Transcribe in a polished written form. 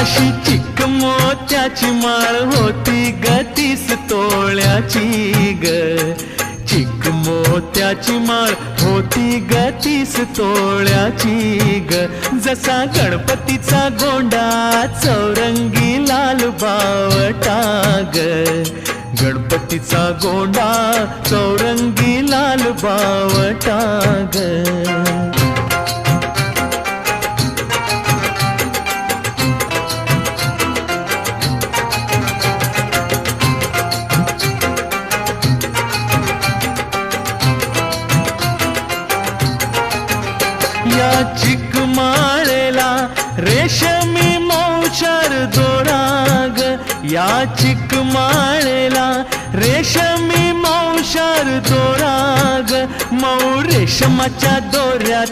अशी चिक मोत्याची माळ होती ग 30 तोळ्याची ग. चिक मोत्याची माळ होती ग 30 तोळ्याची ग. जसा गणपतीचा गोंडा चौरंगी लाल बावटा ग. गणपतीचा गोंडा चौरंगी लाल बावटा ग. या चिक माळेला रेशमी मौचार दोरा ग. या चिक माळेला रेशमी मौचार दोरा ग. मऊ रेशमाच्या दोऱ्यात